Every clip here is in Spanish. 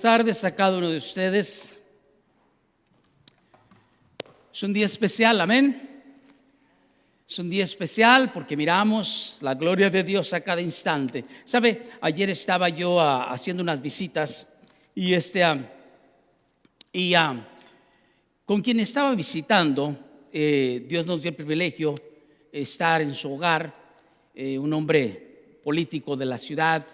Tardes a cada uno de ustedes. Es un día especial, amén. Es un día especial porque miramos la gloria de Dios a cada instante. ¿Sabe? Ayer estaba yo haciendo unas visitas y con quien estaba visitando, Dios nos dio el privilegio de estar en su hogar, un hombre político de la ciudad,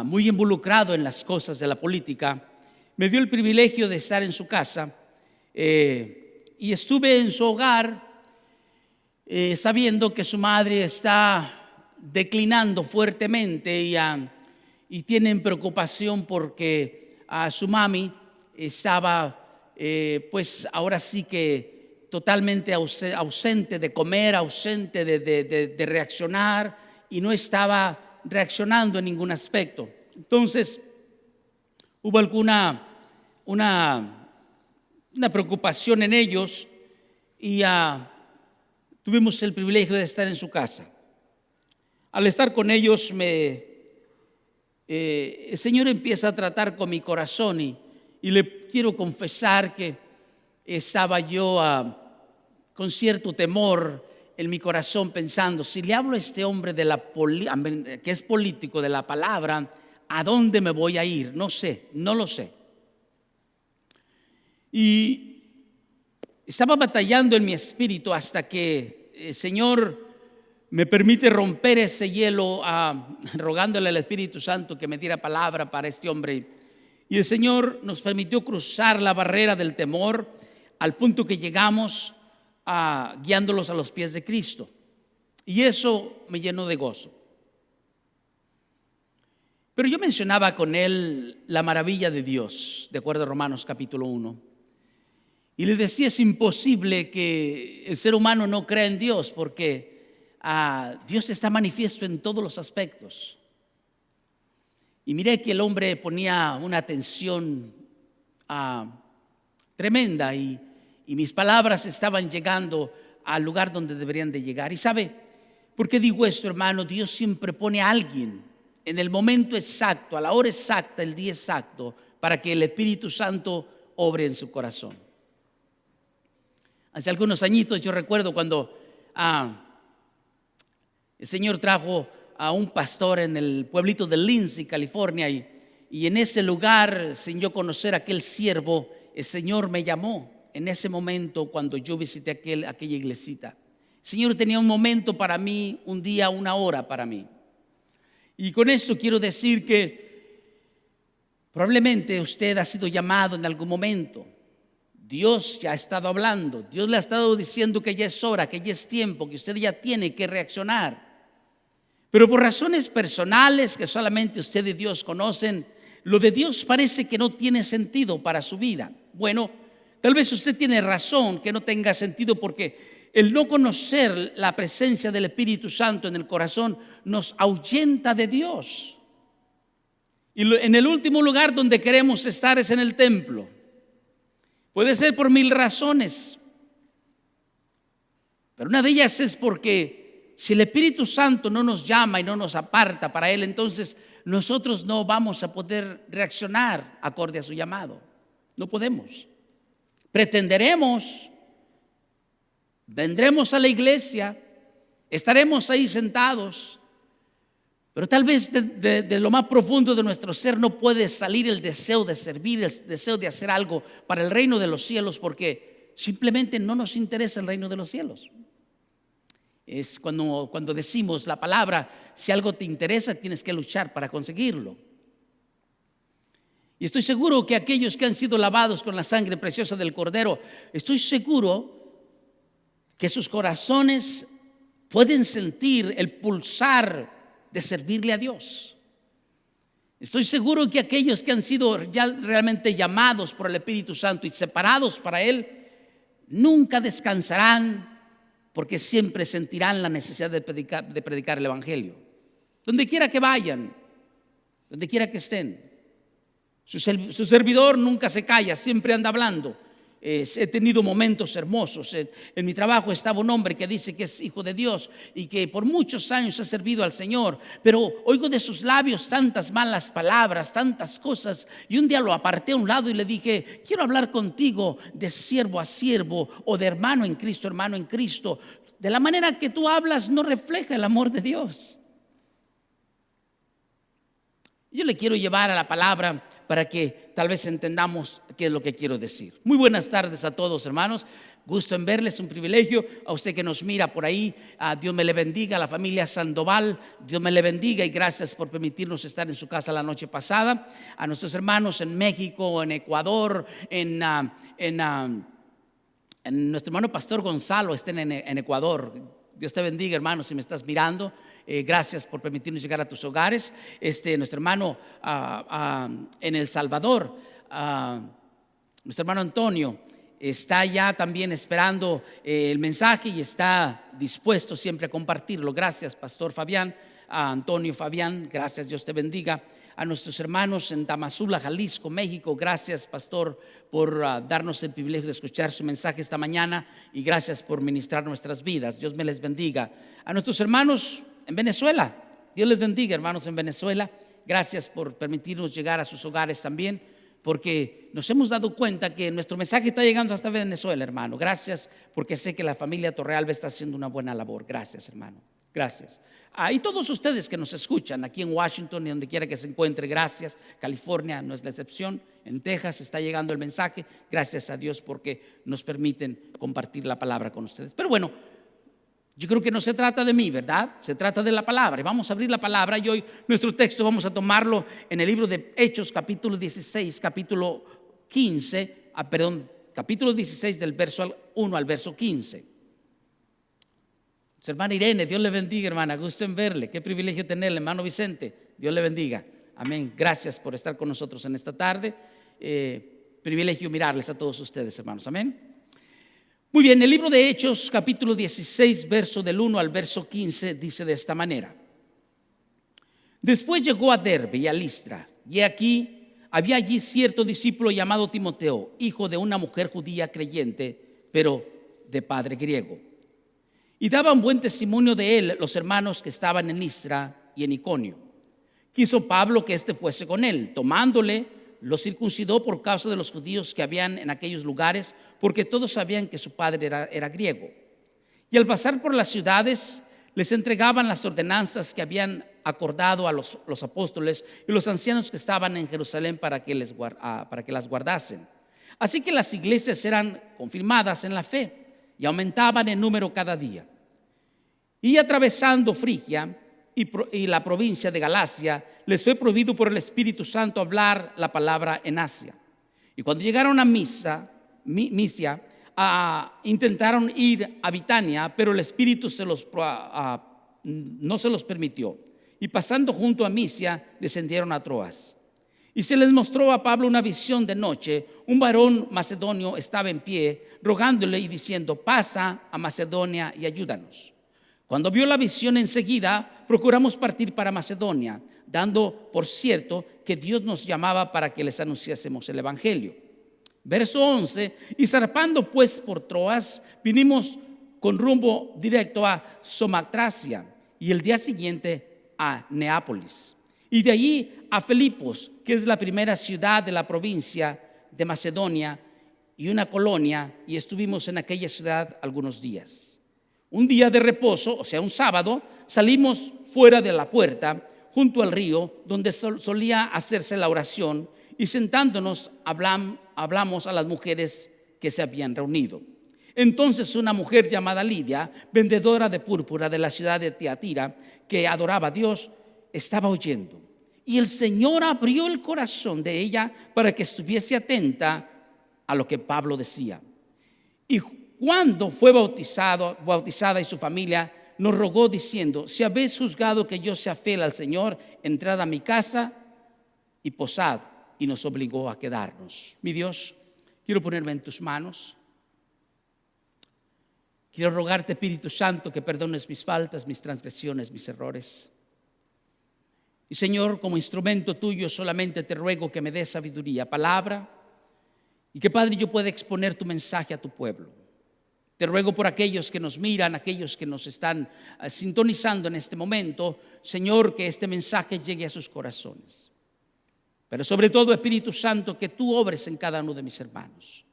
muy involucrado en las cosas de la política. Me dio el privilegio de estar en su casa y estuve en su hogar sabiendo que su madre está declinando fuertemente y tienen preocupación porque su mami estaba pues ahora sí que totalmente ausente de comer, ausente de reaccionar, y no estaba reaccionando en ningún aspecto. Entonces hubo una preocupación en ellos y tuvimos el privilegio de estar en su casa. Al estar con ellos el Señor empieza a tratar con mi corazón y le quiero confesar que estaba yo con cierto temor en mi corazón pensando, si le hablo a este hombre que es político de la palabra, ¿a dónde me voy a ir? No sé, no lo sé. Y estaba batallando en mi espíritu hasta que el Señor me permite romper ese hielo, rogándole al Espíritu Santo que me diera palabra para este hombre. Y el Señor nos permitió cruzar la barrera del temor al punto que llegamos guiándolos a los pies de Cristo. Y eso me llenó de gozo. Pero yo mencionaba con él la maravilla de Dios, de acuerdo a Romanos capítulo 1. Y le decía, es imposible que el ser humano no crea en Dios, porque Dios está manifiesto en todos los aspectos. Y miré que el hombre ponía una atención tremenda y mis palabras estaban llegando al lugar donde deberían de llegar. ¿Y sabe por qué digo esto, hermano? Dios siempre pone a alguien en el momento exacto, a la hora exacta, el día exacto, para que el Espíritu Santo obre en su corazón. Hace algunos añitos yo recuerdo cuando el Señor trajo a un pastor en el pueblito de Lindsay, California, y en ese lugar, sin yo conocer a aquel siervo, el Señor me llamó. En ese momento, cuando yo visité aquella iglesita, el Señor tenía un momento para mí, un día, una hora para mí. Y con esto quiero decir que probablemente usted ha sido llamado en algún momento. Dios ya ha estado hablando, Dios le ha estado diciendo que ya es hora, que ya es tiempo, que usted ya tiene que reaccionar. Pero por razones personales que solamente usted y Dios conocen, lo de Dios parece que no tiene sentido para su vida. Bueno, tal vez usted tiene razón que no tenga sentido, porque el no conocer la presencia del Espíritu Santo en el corazón nos ahuyenta de Dios. Y en el último lugar donde queremos estar es en el templo. Puede ser por 1000 razones, pero una de ellas es porque si el Espíritu Santo no nos llama y no nos aparta para Él, entonces nosotros no vamos a poder reaccionar acorde a su llamado. No podemos. Pretenderemos, vendremos a la iglesia, estaremos ahí sentados, pero tal vez de lo más profundo de nuestro ser no puede salir el deseo de servir, el deseo de hacer algo para el reino de los cielos, porque simplemente no nos interesa el reino de los cielos. Es cuando decimos la palabra, si algo te interesa, tienes que luchar para conseguirlo. Y estoy seguro que aquellos que han sido lavados con la sangre preciosa del Cordero, estoy seguro que sus corazones pueden sentir el pulsar de servirle a Dios. Estoy seguro que aquellos que han sido ya realmente llamados por el Espíritu Santo y separados para Él, nunca descansarán, porque siempre sentirán la necesidad de predicar el Evangelio. Donde quiera que vayan, donde quiera que estén. Su servidor nunca se calla, siempre anda hablando. He tenido momentos hermosos. En mi trabajo estaba un hombre que dice que es hijo de Dios y que por muchos años ha servido al Señor, pero oigo de sus labios tantas malas palabras, tantas cosas, y un día lo aparté a un lado y le dije: quiero hablar contigo de siervo a siervo o de hermano en Cristo, hermano en Cristo. De la manera que tú hablas no refleja el amor de Dios. Yo le quiero llevar a la palabra para que tal vez entendamos qué es lo que quiero decir. Muy buenas tardes a todos, hermanos. Gusto en verles, un privilegio. A usted que nos mira por ahí, Dios me le bendiga. A la familia Sandoval, Dios me le bendiga y gracias por permitirnos estar en su casa la noche pasada. A nuestros hermanos en México, en Ecuador, en nuestro hermano Pastor Gonzalo está en Ecuador. Dios te bendiga, hermano, si me estás mirando. Gracias por permitirnos llegar a tus hogares. Nuestro hermano en El Salvador, nuestro hermano Antonio, está ya también esperando el mensaje y está dispuesto siempre a compartirlo. Gracias, Pastor Fabián, a Antonio Fabián, gracias, Dios te bendiga. A nuestros hermanos en Tamazula, Jalisco, México, gracias, Pastor, por darnos el privilegio de escuchar su mensaje esta mañana y gracias por ministrar nuestras vidas. Dios me les bendiga. A nuestros hermanos en Venezuela, Dios les bendiga, hermanos en Venezuela. Gracias por permitirnos llegar a sus hogares también, porque nos hemos dado cuenta que nuestro mensaje está llegando hasta Venezuela, hermano. Gracias, porque sé que la familia Torrealba está haciendo una buena labor. Gracias, hermano. Gracias. Y todos ustedes que nos escuchan aquí en Washington y donde quiera que se encuentre, gracias. California no es la excepción. En Texas está llegando el mensaje. Gracias a Dios porque nos permiten compartir la palabra con ustedes. Pero bueno, yo creo que no se trata de mí, ¿verdad? Se trata de la palabra. Y vamos a abrir la palabra y hoy nuestro texto vamos a tomarlo en el libro de Hechos, capítulo 16, capítulo 16 del verso 1 al verso 15. Su hermana Irene, Dios le bendiga, hermana, gusto en verle, qué privilegio tenerle. Hermano Vicente, Dios le bendiga, amén. Gracias por estar con nosotros en esta tarde, privilegio mirarles a todos ustedes, hermanos, amén. Muy bien, el libro de Hechos, capítulo 16, verso del 1 al verso 15, dice de esta manera: después llegó a Derbe y a Listra, y aquí había allí cierto discípulo llamado Timoteo, hijo de una mujer judía creyente, pero de padre griego. Y daban buen testimonio de él los hermanos que estaban en Listra y en Iconio. Quiso Pablo que éste fuese con él. Tomándole, lo circuncidó por causa de los judíos que habían en aquellos lugares, porque todos sabían que su padre era griego. Y al pasar por las ciudades, les entregaban las ordenanzas que habían acordado a los apóstoles y los ancianos que estaban en Jerusalén para que las guardasen. Así que las iglesias eran confirmadas en la fe y aumentaban en número cada día. Y atravesando Frigia y la provincia de Galacia, les fue prohibido por el Espíritu Santo hablar la palabra en Asia. Y cuando llegaron a Misia, intentaron ir a Bitania, pero el Espíritu no se los permitió. Y pasando junto a Misia, descendieron a Troas. Y se les mostró a Pablo una visión de noche. Un varón macedonio estaba en pie, rogándole y diciendo: pasa a Macedonia y ayúdanos. Cuando vio la visión enseguida, procuramos partir para Macedonia, dando por cierto que Dios nos llamaba para que les anunciásemos el evangelio. Verso 11: y zarpando pues por Troas, vinimos con rumbo directo a Somatracia y el día siguiente a Neápolis. Y de allí a Filipos, que es la primera ciudad de la provincia de Macedonia y una colonia, y estuvimos en aquella ciudad algunos días. Un día de reposo, o sea, un sábado, salimos fuera de la puerta, junto al río, donde solía hacerse la oración, y sentándonos hablamos a las mujeres que se habían reunido. Entonces una mujer llamada Lidia, vendedora de púrpura de la ciudad de Tiatira, que adoraba a Dios, estaba oyendo. Y el Señor abrió el corazón de ella para que estuviese atenta a lo que Pablo decía. Y cuando fue bautizada y su familia, nos rogó diciendo: si habéis juzgado que yo sea fiel al Señor, entrad a mi casa y posad. Y nos obligó a quedarnos. Mi Dios, quiero ponerme en tus manos. Quiero rogarte, Espíritu Santo, que perdones mis faltas, mis transgresiones, mis errores. Y Señor, como instrumento tuyo, solamente te ruego que me des sabiduría, palabra Y que, Padre, yo pueda exponer tu mensaje a tu pueblo. Te ruego por aquellos que nos miran, aquellos que nos están sintonizando en este momento, Señor, que este mensaje llegue a sus corazones. Pero sobre todo, Espíritu Santo, que tú obres en cada uno de mis hermanos.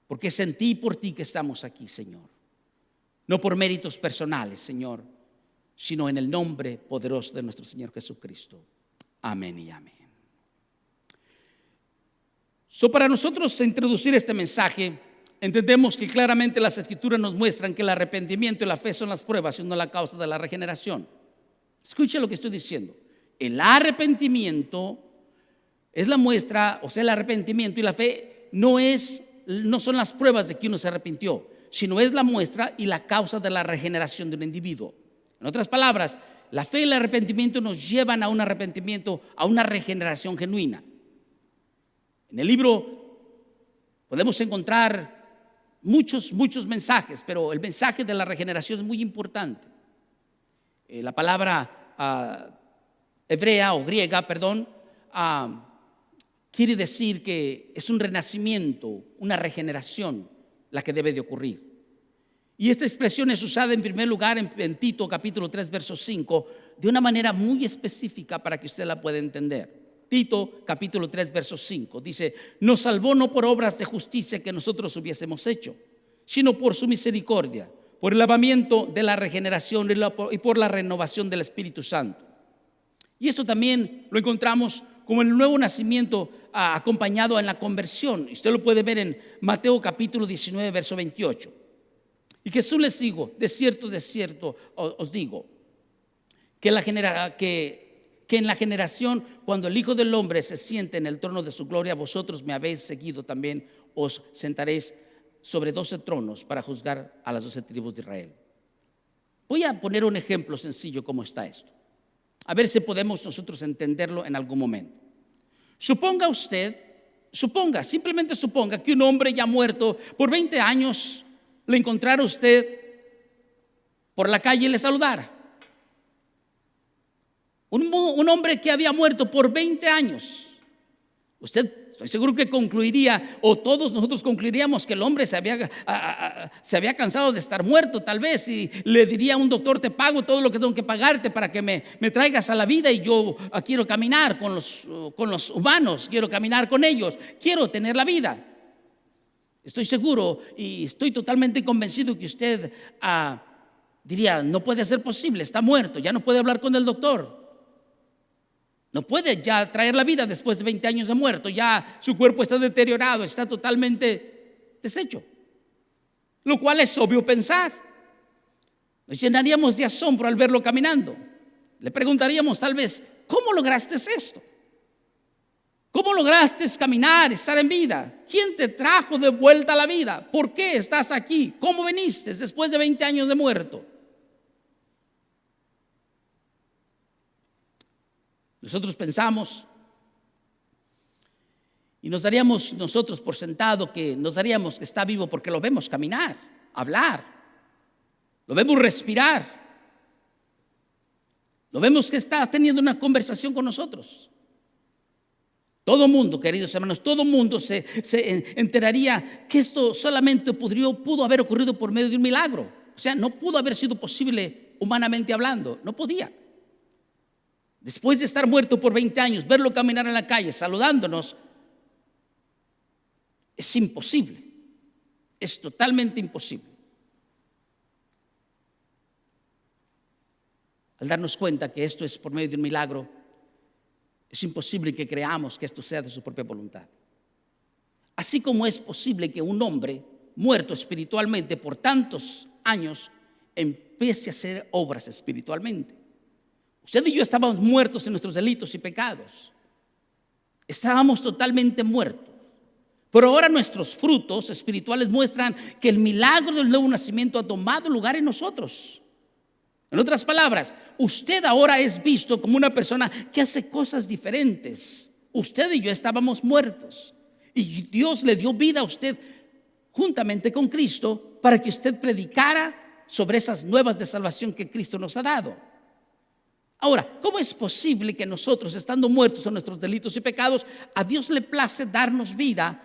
Porque es en ti y por ti que estamos aquí, Señor. No por méritos personales, Señor, sino en el nombre poderoso de nuestro Señor Jesucristo. Amén y amén. Para nosotros introducir este mensaje, entendemos que claramente las Escrituras nos muestran que el arrepentimiento y la fe son las pruebas y no la causa de la regeneración. Escuche lo que estoy diciendo. El arrepentimiento es la muestra, o sea, el arrepentimiento y la fe no son las pruebas de que uno se arrepintió, sino es la muestra y la causa de la regeneración de un individuo. En otras palabras, la fe y el arrepentimiento nos llevan a un arrepentimiento, a una regeneración genuina. En el libro podemos encontrar muchos mensajes, pero el mensaje de la regeneración es muy importante. La palabra hebrea o griega, quiere decir que es un renacimiento, una regeneración la que debe de ocurrir. Y esta expresión es usada en primer lugar en Tito capítulo 3 verso 5 de una manera muy específica para que usted la pueda entender. Tito capítulo 3 verso 5 dice: nos salvó no por obras de justicia que nosotros hubiésemos hecho, sino por su misericordia, por el lavamiento de la regeneración y por la renovación del Espíritu Santo. Y esto también lo encontramos como el nuevo nacimiento acompañado en la conversión. Usted lo puede ver en Mateo capítulo 19 verso 28. Y Jesús les dijo: de cierto os digo que en la generación cuando el Hijo del Hombre se siente en el trono de su gloria, vosotros me habéis seguido también, os sentaréis sobre 12 tronos para juzgar a las 12 tribus de Israel. Voy a poner un ejemplo sencillo cómo está esto, a ver si podemos nosotros entenderlo en algún momento. Simplemente suponga que un hombre ya muerto por 20 años le encontrara usted por la calle y le saludara. Un hombre que había muerto por 20 años. Usted, estoy seguro que concluiría, o todos nosotros concluiríamos, que el hombre se había cansado de estar muerto tal vez, y le diría a un doctor: te pago todo lo que tengo que pagarte para que me traigas a la vida, y yo quiero caminar con los humanos, quiero caminar con ellos, quiero tener la vida. Estoy seguro y estoy totalmente convencido que usted diría: no puede ser posible, está muerto, ya no puede hablar con el doctor. No puede ya traer la vida después de 20 años de muerto. Ya su cuerpo está deteriorado, está totalmente deshecho. Lo cual es obvio pensar. Nos llenaríamos de asombro al verlo caminando. Le preguntaríamos tal vez: ¿cómo lograste esto? ¿Cómo lograste caminar, estar en vida? ¿Quién te trajo de vuelta a la vida? ¿Por qué estás aquí? ¿Cómo viniste después de 20 años de muerto? Nosotros pensamos y nos daríamos nosotros por sentado que está vivo porque lo vemos caminar, hablar, lo vemos respirar, lo vemos que está teniendo una conversación con nosotros. Todo mundo, queridos hermanos, todo mundo se enteraría que esto solamente pudo haber ocurrido por medio de un milagro. O sea, no pudo haber sido posible humanamente hablando, no podía. Después de estar muerto por 20 años, verlo caminar en la calle saludándonos es imposible, es totalmente imposible. Al darnos cuenta que esto es por medio de un milagro, es imposible que creamos que esto sea de su propia voluntad. Así como es posible que un hombre muerto espiritualmente por tantos años empiece a hacer obras espiritualmente. Usted y yo estábamos muertos en nuestros delitos y pecados. Estábamos totalmente muertos. Pero ahora nuestros frutos espirituales muestran que el milagro del nuevo nacimiento ha tomado lugar en nosotros. En otras palabras, usted ahora es visto como una persona que hace cosas diferentes. Usted y yo estábamos muertos. Y Dios le dio vida a usted juntamente con Cristo para que usted predicara sobre esas nuevas de salvación que Cristo nos ha dado. Ahora, ¿cómo es posible que nosotros, estando muertos en nuestros delitos y pecados, a Dios le place darnos vida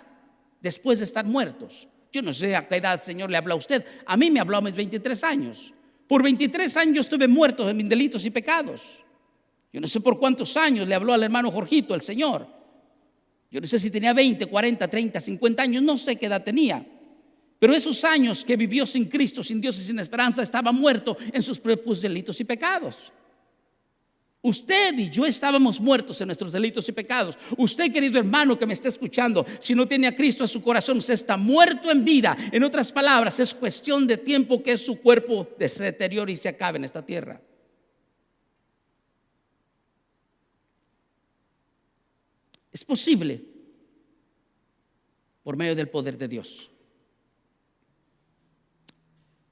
después de estar muertos. Yo no sé a qué edad, Señor, le habló a usted. A mí me habló a mis 23 años. Por 23 años yo estuve muerto en mis delitos y pecados. Yo no sé por cuántos años le habló al hermano Jorgito, el Señor. Yo no sé si tenía 20, 40, 30, 50 años, no sé qué edad tenía. Pero esos años que vivió sin Cristo, sin Dios y sin esperanza, estaba muerto en sus propios delitos y pecados. Usted y yo estábamos muertos en nuestros delitos y pecados. Usted, querido hermano que me está escuchando, si no tiene a Cristo en su corazón, usted está muerto en vida. En otras palabras, es cuestión de tiempo que su cuerpo se deteriore y se acabe en esta tierra. Es posible por medio del poder de Dios.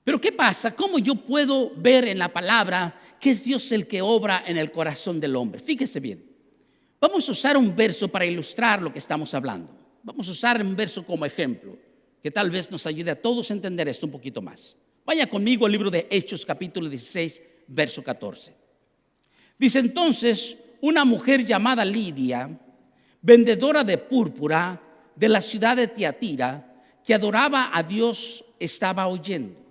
Pero ¿qué pasa? ¿Cómo yo puedo ver en la palabra que es Dios el que obra en el corazón del hombre? Fíjese bien. Vamos a usar un verso para ilustrar lo que estamos hablando. Vamos a usar un verso como ejemplo, que tal vez nos ayude a todos a entender esto un poquito más. Vaya conmigo al libro de Hechos, capítulo 16, verso 14. Dice: entonces, una mujer llamada Lidia, vendedora de púrpura de la ciudad de Tiatira, que adoraba a Dios, estaba oyendo.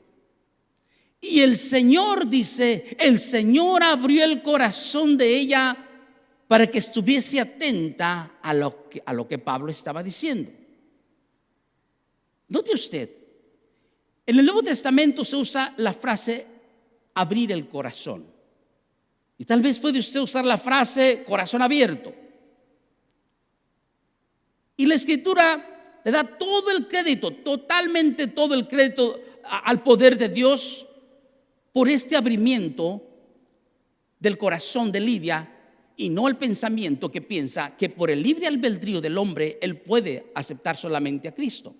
Y el Señor, dice, el Señor abrió el corazón de ella para que estuviese atenta a lo que Pablo estaba diciendo. Note usted, en el Nuevo Testamento se usa la frase abrir el corazón. Y tal vez puede usted usar la frase corazón abierto. Y la Escritura le da todo el crédito, totalmente todo el crédito al poder de Dios por este abrimiento del corazón de Lidia, y no el pensamiento que piensa que por el libre albedrío del hombre él puede aceptar solamente a Cristo.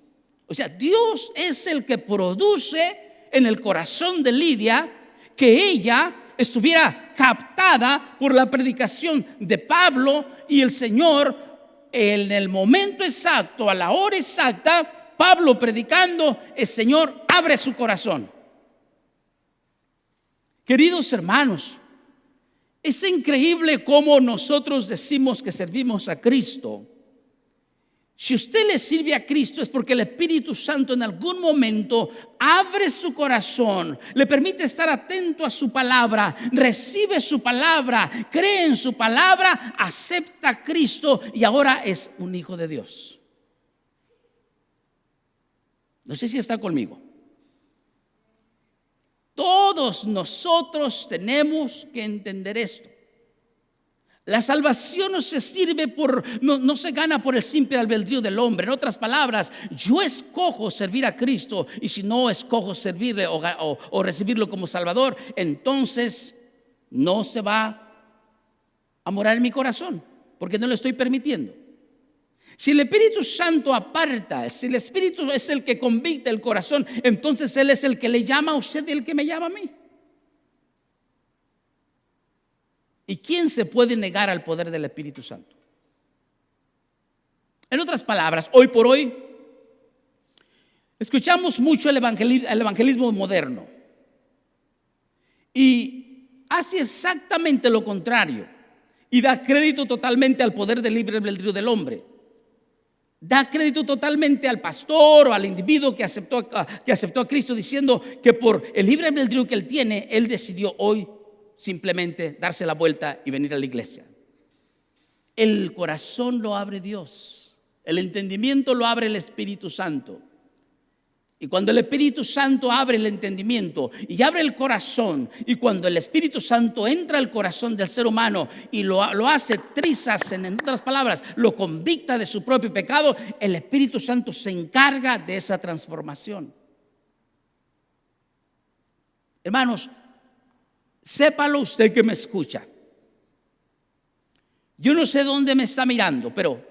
O sea, Dios es el que produce en el corazón de Lidia que ella estuviera captada por la predicación de Pablo, y el Señor en el momento exacto, a la hora exacta, Pablo predicando, el Señor abre su corazón. Queridos hermanos, es increíble cómo nosotros decimos que servimos a Cristo. Si usted le sirve a Cristo es porque el Espíritu Santo en algún momento abre su corazón, le permite estar atento a su palabra, recibe su palabra, cree en su palabra, acepta a Cristo y ahora es un hijo de Dios. No sé si está conmigo. Todos nosotros tenemos que entender esto. La salvación no se gana por el simple albedrío del hombre. En otras palabras, yo escojo servir a Cristo, y si no escojo servirle o recibirlo como Salvador, entonces no se va a morar en mi corazón, porque no lo estoy permitiendo. Si el Espíritu Santo aparta, si el Espíritu es el que convicta el corazón, entonces Él es el que le llama a usted y el que me llama a mí. ¿Y quién se puede negar al poder del Espíritu Santo? En otras palabras, hoy por hoy escuchamos mucho el evangelismo moderno y hace exactamente lo contrario y da crédito totalmente al poder del libre albedrío del hombre. Da crédito totalmente al pastor o al individuo que aceptó a Cristo, diciendo que por el libre albedrío que él tiene, él decidió hoy simplemente darse la vuelta y venir a la iglesia. El corazón lo abre Dios, el entendimiento lo abre el Espíritu Santo. Y cuando el Espíritu Santo abre el entendimiento y abre el corazón, y cuando el Espíritu Santo entra al corazón del ser humano y lo hace trizas, en otras palabras, lo convicta de su propio pecado, el Espíritu Santo se encarga de esa transformación. Hermanos, sépalo usted que me escucha. Yo no sé dónde me está mirando, pero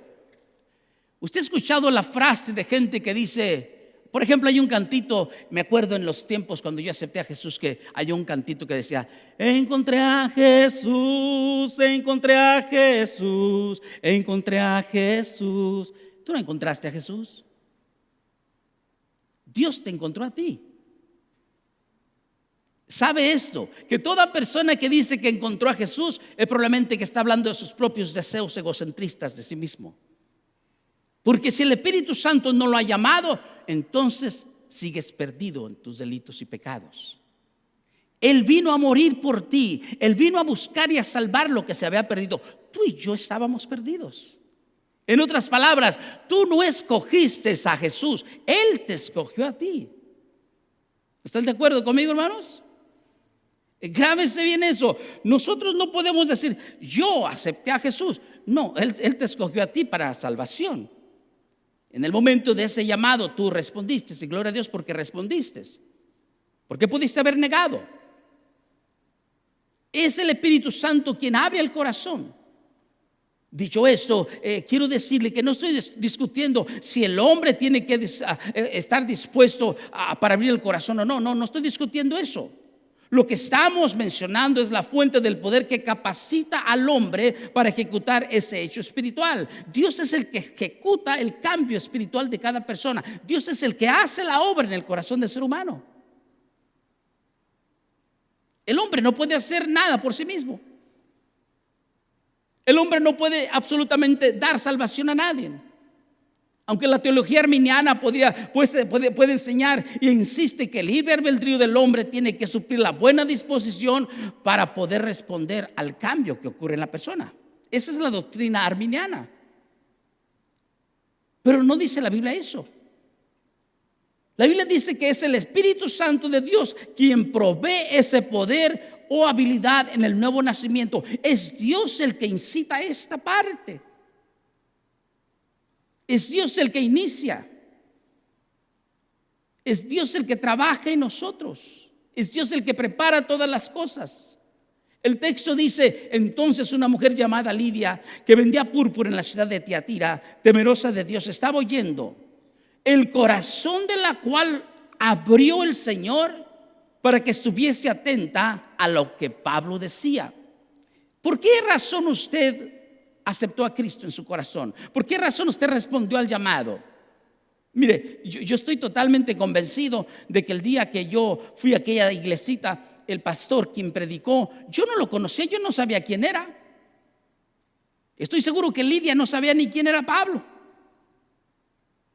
usted ha escuchado la frase de gente que dice, por ejemplo, hay un cantito, me acuerdo en los tiempos cuando yo acepté a Jesús, que hay un cantito que decía: encontré a Jesús, encontré a Jesús, encontré a Jesús. ¿Tú no encontraste a Jesús? Dios te encontró a ti. ¿Sabe esto? Que toda persona que dice que encontró a Jesús es probablemente que está hablando de sus propios deseos egocentristas de sí mismo. Porque si el Espíritu Santo no lo ha llamado, entonces sigues perdido en tus delitos y pecados. Él vino a morir por ti. Él vino a buscar y a salvar lo que se había perdido. Tú y yo estábamos perdidos. En otras palabras, tú no escogiste a Jesús, Él te escogió a ti. ¿Están de acuerdo conmigo, hermanos? Grábese bien eso. Nosotros no podemos decir, yo acepté a Jesús. No, Él te escogió a ti para salvación. En el momento de ese llamado tú respondiste, y gloria a Dios porque respondiste. ¿Por qué pudiste haber negado? Es el Espíritu Santo quien abre el corazón. Dicho esto, quiero decirle que no estoy discutiendo si el hombre tiene que estar dispuesto para abrir el corazón o no. No estoy discutiendo eso. Lo que estamos mencionando es la fuente del poder que capacita al hombre para ejecutar ese hecho espiritual. Dios es el que ejecuta el cambio espiritual de cada persona. Dios es el que hace la obra en el corazón del ser humano. El hombre no puede hacer nada por sí mismo. El hombre no puede absolutamente dar salvación a nadie. Aunque la teología arminiana puede enseñar e insiste que el libre albedrío del hombre tiene que suplir la buena disposición para poder responder al cambio que ocurre en la persona. Esa es la doctrina arminiana. Pero no dice la Biblia eso. La Biblia dice que es el Espíritu Santo de Dios quien provee ese poder o habilidad en el nuevo nacimiento. Es Dios el que incita esta parte. Es Dios el que inicia. Es Dios el que trabaja en nosotros. Es Dios el que prepara todas las cosas. El texto dice: entonces una mujer llamada Lidia, que vendía púrpura en la ciudad de Tiatira, temerosa de Dios, estaba oyendo, el corazón de la cual abrió el Señor para que estuviese atenta a lo que Pablo decía. ¿Por qué razón usted aceptó a Cristo en su corazón? ¿Por qué razón usted respondió al llamado? Mire, yo estoy totalmente convencido de que el día que yo fui a aquella iglesita, el pastor quien predicó, yo no lo conocía, yo no sabía quién era. Estoy seguro que Lidia no sabía ni quién era Pablo.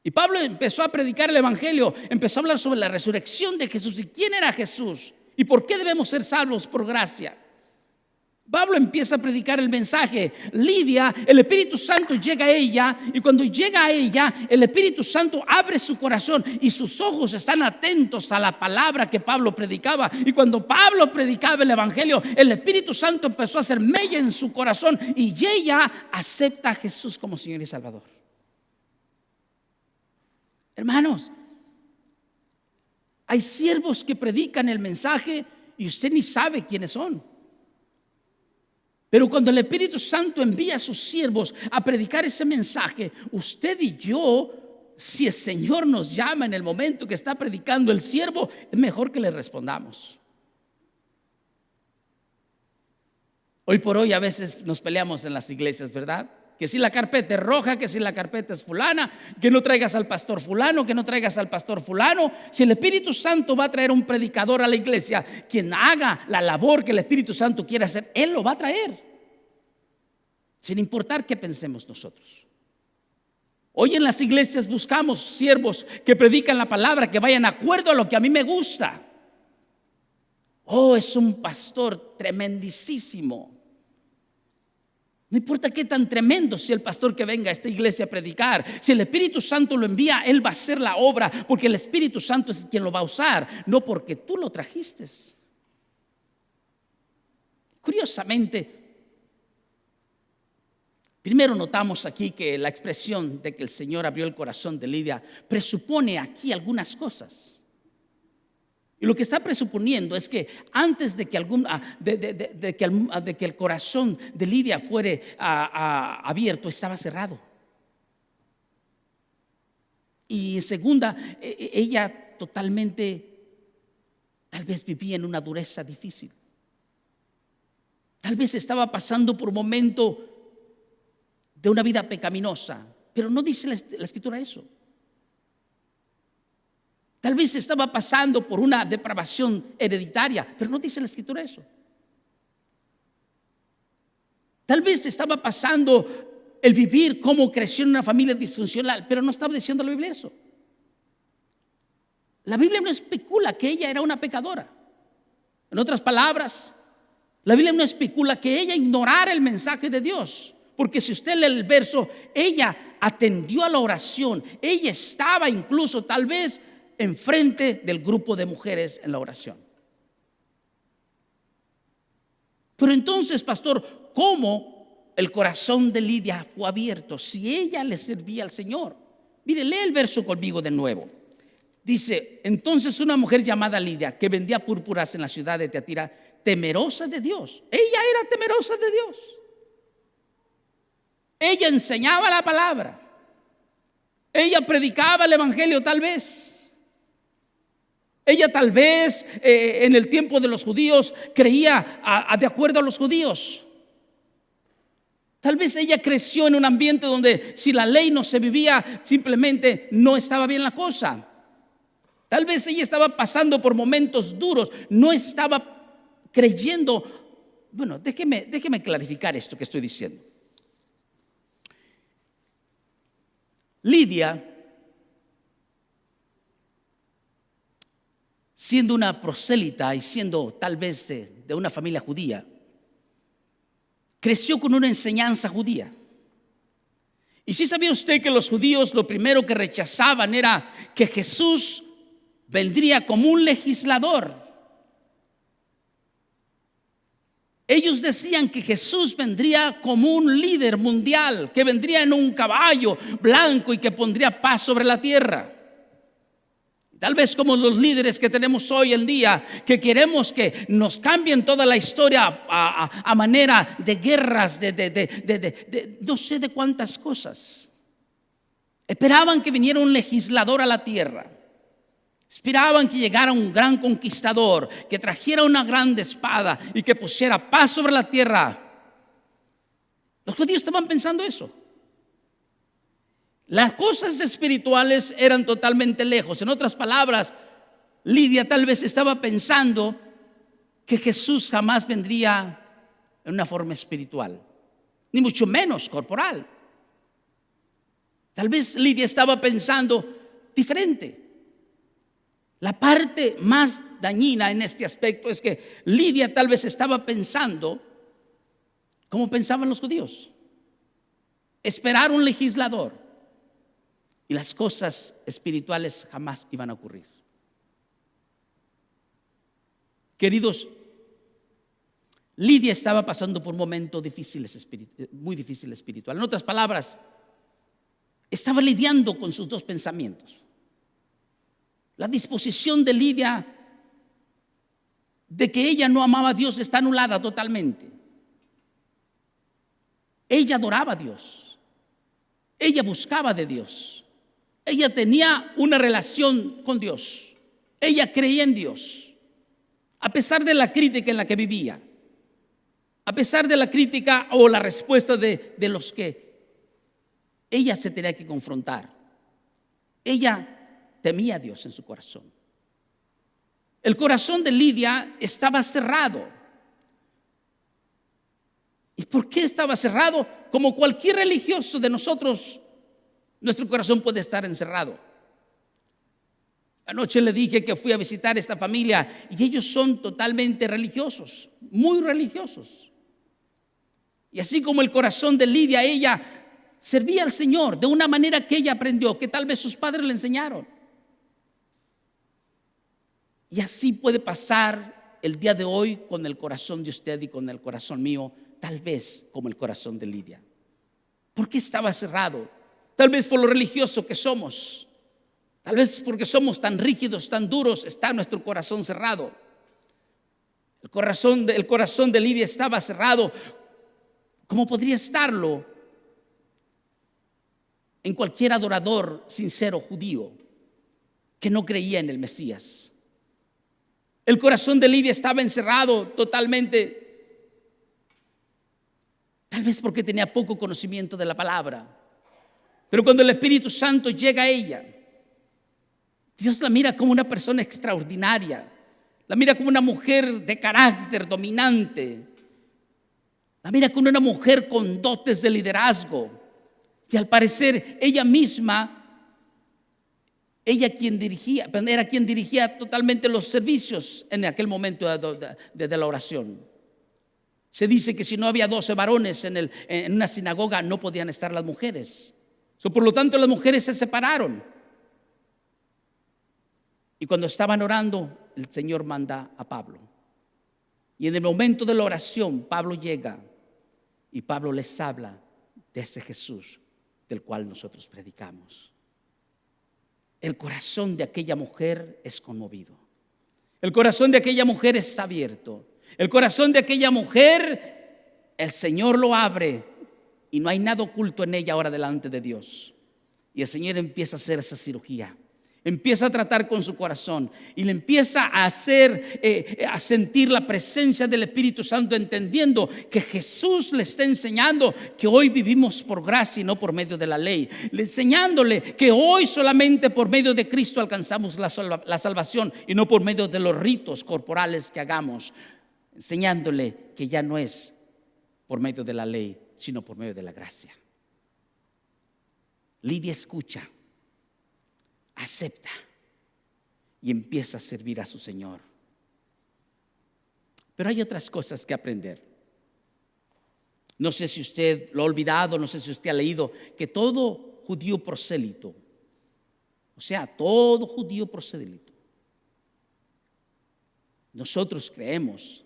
Y Pablo empezó a predicar el evangelio, empezó a hablar sobre la resurrección de Jesús y quién era Jesús y por qué debemos ser salvos por gracia. Pablo empieza a predicar el mensaje. Lidia, el Espíritu Santo llega a ella, y cuando llega a ella, el Espíritu Santo abre su corazón y sus ojos están atentos a la palabra que Pablo predicaba. Y cuando Pablo predicaba el evangelio, el Espíritu Santo empezó a hacer mella en su corazón y ella acepta a Jesús como Señor y Salvador. Hermanos, hay siervos que predican el mensaje y usted ni sabe quiénes son. Pero cuando el Espíritu Santo envía a sus siervos a predicar ese mensaje, usted y yo, si el Señor nos llama en el momento que está predicando el siervo, es mejor que le respondamos. Hoy por hoy a veces nos peleamos en las iglesias, ¿verdad? Que si la carpeta es roja, que si la carpeta es fulana, que no traigas al pastor fulano, que no traigas al pastor fulano. Si el Espíritu Santo va a traer un predicador a la iglesia, quien haga la labor que el Espíritu Santo quiere hacer, Él lo va a traer, sin importar qué pensemos nosotros. Hoy en las iglesias buscamos siervos que predican la palabra, que vayan de acuerdo a lo que a mí me gusta. Oh, es un pastor tremendísimo. No importa qué tan tremendo sea el pastor que venga a esta iglesia a predicar, si el Espíritu Santo lo envía, Él va a hacer la obra, porque el Espíritu Santo es quien lo va a usar, no porque tú lo trajiste. Curiosamente, primero notamos aquí que la expresión de que el Señor abrió el corazón de Lidia presupone aquí algunas cosas. Y lo que está presuponiendo es que antes de que, el corazón de Lidia fuere abierto, estaba cerrado. Y en segunda, ella totalmente, tal vez vivía en una dureza difícil. Tal vez estaba pasando por un momento de una vida pecaminosa, pero no dice la Escritura eso. Tal vez estaba pasando por una depravación hereditaria, pero no dice la Escritura eso. Tal vez estaba pasando el vivir como creció en una familia disfuncional, pero no estaba diciendo la Biblia eso. La Biblia no especula que ella era una pecadora. En otras palabras, la Biblia no especula que ella ignorara el mensaje de Dios, porque si usted lee el verso, ella atendió a la oración, ella estaba incluso tal vez enfrente del grupo de mujeres en la oración. Pero entonces, pastor, ¿cómo el corazón de Lidia fue abierto si ella le servía al Señor? Mire, lee el verso conmigo de nuevo. Dice: entonces una mujer llamada Lidia, que vendía púrpuras en la ciudad de Tiatira, temerosa de Dios. Ella era temerosa de Dios. Ella enseñaba la palabra. Ella predicaba el evangelio tal vez. Ella tal vez en el tiempo de los judíos creía de acuerdo a los judíos. Tal vez ella creció en un ambiente donde si la ley no se vivía, simplemente no estaba bien la cosa. Tal vez ella estaba pasando por momentos duros, no estaba creyendo. Bueno, déjeme clarificar esto que estoy diciendo. Lidia, siendo una prosélita y siendo tal vez de una familia judía, creció con una enseñanza judía. Y si sabía usted que los judíos lo primero que rechazaban era que Jesús vendría como un legislador. Ellos decían que Jesús vendría como un líder mundial, que vendría en un caballo blanco y que pondría paz sobre la tierra. Tal vez como los líderes que tenemos hoy en día, que queremos que nos cambien toda la historia a manera de guerras, de no sé de cuántas cosas. Esperaban que viniera un legislador a la tierra. Esperaban que llegara un gran conquistador, que trajera una grande espada y que pusiera paz sobre la tierra. Los judíos estaban pensando eso. Las cosas espirituales eran totalmente lejos. En otras palabras, Lidia tal vez estaba pensando que Jesús jamás vendría en una forma espiritual, ni mucho menos corporal. Tal vez Lidia estaba pensando diferente. La parte más dañina en este aspecto es que Lidia tal vez estaba pensando como pensaban los judíos: esperar un legislador. Y las cosas espirituales jamás iban a ocurrir. Queridos, Lidia estaba pasando por momentos difíciles, muy difíciles espiritual. En otras palabras, estaba lidiando con sus dos pensamientos. La disposición de Lidia de que ella no amaba a Dios está anulada totalmente. Ella adoraba a Dios. Ella buscaba de Dios. Ella tenía una relación con Dios. Ella creía en Dios. A pesar de la crítica en la que vivía. A pesar de la crítica o la respuesta de los que ella se tenía que confrontar. Ella temía a Dios en su corazón. El corazón de Lidia estaba cerrado. ¿Y por qué estaba cerrado? Como cualquier religioso de nosotros, nuestro corazón puede estar encerrado. Anoche le dije que fui a visitar esta familia y ellos son totalmente religiosos, muy religiosos. Y así como el corazón de Lidia, ella servía al Señor de una manera que ella aprendió, que tal vez sus padres le enseñaron. Y así puede pasar el día de hoy con el corazón de usted y con el corazón mío, tal vez como el corazón de Lidia. ¿Por qué estaba cerrado? Tal vez por lo religioso que somos. Tal vez porque somos tan rígidos, tan duros, está nuestro corazón cerrado. El corazón de Lidia estaba cerrado. ¿Cómo podría estarlo en cualquier adorador sincero judío que no creía en el Mesías? El corazón de Lidia estaba encerrado totalmente, tal vez porque tenía poco conocimiento de la palabra. Pero cuando el Espíritu Santo llega a ella, Dios la mira como una persona extraordinaria. La mira como una mujer de carácter dominante. La mira como una mujer con dotes de liderazgo. Y al parecer ella misma, era quien dirigía totalmente los servicios en aquel momento de la oración. Se dice que si no había 12 varones en una sinagoga, no podían estar las mujeres. Por lo tanto, las mujeres se separaron. Y cuando estaban orando, el Señor manda a Pablo. Y en el momento de la oración, Pablo llega y Pablo les habla de ese Jesús del cual nosotros predicamos. El corazón de aquella mujer es conmovido. El corazón de aquella mujer es abierto. El corazón de aquella mujer, el Señor lo abre y no hay nada oculto en ella ahora delante de Dios. Y el Señor empieza a hacer esa cirugía. Empieza a tratar con su corazón y le empieza a hacer, a sentir la presencia del Espíritu Santo, entendiendo que Jesús le está enseñando que hoy vivimos por gracia y no por medio de la ley, enseñándole que hoy solamente por medio de Cristo alcanzamos la salvación y no por medio de los ritos corporales que hagamos, enseñándole que ya no es por medio de la ley, sino por medio de la gracia. Lidia escucha, acepta y empieza a servir a su Señor. Pero hay otras cosas que aprender. No sé si usted lo ha olvidado, no sé si usted ha leído que todo judío prosélito, o sea, todo judío prosélito, nosotros creemos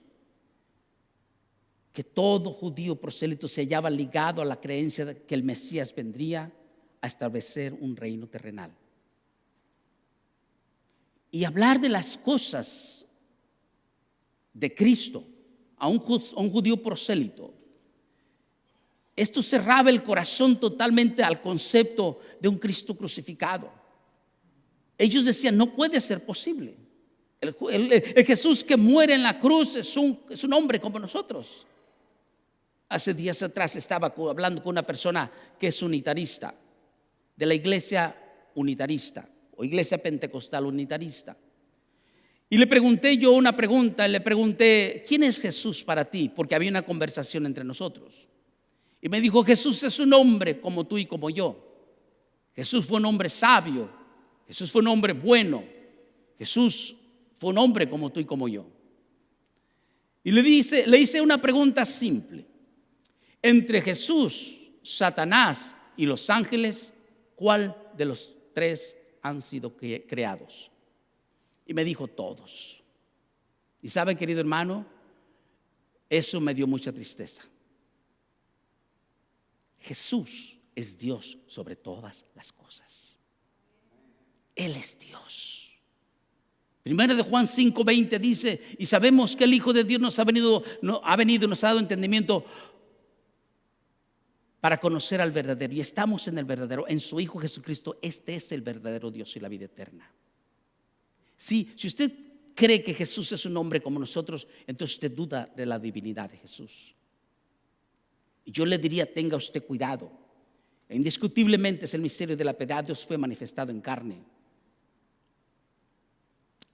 que todo judío prosélito se hallaba ligado a la creencia de que el Mesías vendría a establecer un reino terrenal. Y hablar de las cosas de Cristo a un judío prosélito, esto cerraba el corazón totalmente al concepto de un Cristo crucificado. Ellos decían, no puede ser posible. El Jesús que muere en la cruz es un hombre como nosotros. Hace días atrás estaba hablando con una persona que es unitarista, de la iglesia unitarista o iglesia pentecostal unitarista. Y le pregunté yo una pregunta, le pregunté, ¿quién es Jesús para ti? Porque había una conversación entre nosotros. Y me dijo, Jesús es un hombre como tú y como yo. Jesús fue un hombre sabio, Jesús fue un hombre bueno, Jesús fue un hombre como tú y como yo. Y le hice una pregunta simple. Entre Jesús, Satanás y los ángeles, ¿cuál de los tres han sido creados? Y me dijo, todos. Y sabe, querido hermano, eso me dio mucha tristeza. Jesús es Dios sobre todas las cosas. Él es Dios. Primera de Juan 5:20 dice, y sabemos que el Hijo de Dios nos ha venido y nos ha dado entendimiento para conocer al verdadero, y estamos en el verdadero, en su Hijo Jesucristo. Este es el verdadero Dios y la vida eterna. Si usted cree que Jesús es un hombre como nosotros, entonces usted duda de la divinidad de Jesús. Y yo le diría, tenga usted cuidado. Indiscutiblemente es el misterio de la piedad. Dios fue manifestado en carne.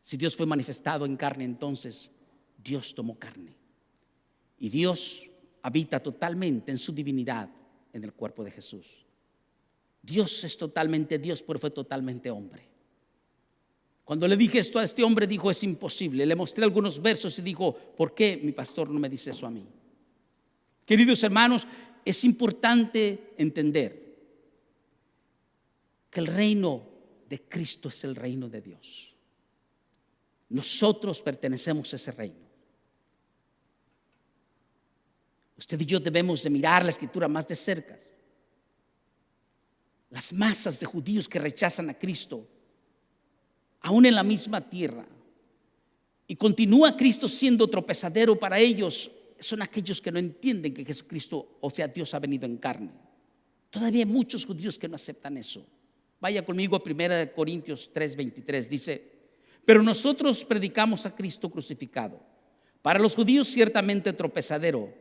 Si Dios fue manifestado en carne, entonces Dios tomó carne. Y Dios habita totalmente en su divinidad en el cuerpo de Jesús. Dios es totalmente Dios, pero fue totalmente hombre. Cuando le dije esto a este hombre, dijo, es imposible. Le mostré algunos versos y dijo, ¿por qué mi pastor no me dice eso a mí? Queridos hermanos, es importante entender que el reino de Cristo es el reino de Dios. Nosotros pertenecemos a ese reino. Usted y yo debemos de mirar la Escritura más de cerca. Las masas de judíos que rechazan a Cristo, aún en la misma tierra, y continúa Cristo siendo tropezadero para ellos, son aquellos que no entienden que Jesucristo, o sea, Dios ha venido en carne. Todavía hay muchos judíos que no aceptan eso. Vaya conmigo a 1 Corintios 3:23, dice, pero nosotros predicamos a Cristo crucificado, para los judíos ciertamente tropezadero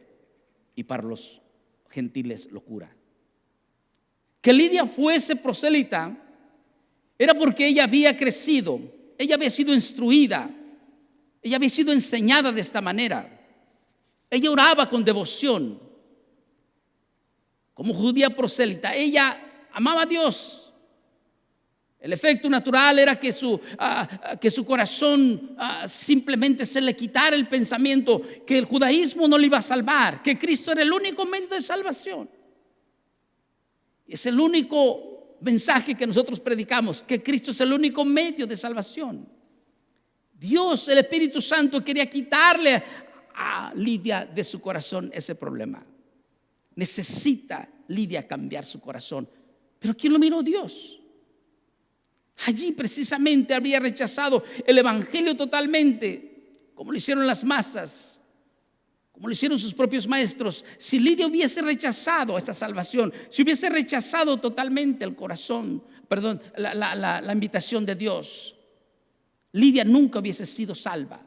y para los gentiles locura. Que Lidia fuese prosélita era porque ella había crecido, ella había sido instruida, ella había sido enseñada de esta manera. Ella oraba con devoción. como judía prosélita, ella amaba a Dios. El efecto natural era que su corazón simplemente se le quitara el pensamiento que el judaísmo no le iba a salvar, que Cristo era el único medio de salvación. Es el único mensaje que nosotros predicamos, que Cristo es el único medio de salvación. Dios, el Espíritu Santo, quería quitarle a Lidia de su corazón ese problema. Necesita Lidia cambiar su corazón. Pero ¿quién lo miró? Dios. Allí precisamente habría rechazado el evangelio totalmente, como lo hicieron las masas, como lo hicieron sus propios maestros. Si Lidia hubiese rechazado esa salvación, si hubiese rechazado totalmente el corazón, la invitación de Dios, Lidia nunca hubiese sido salva.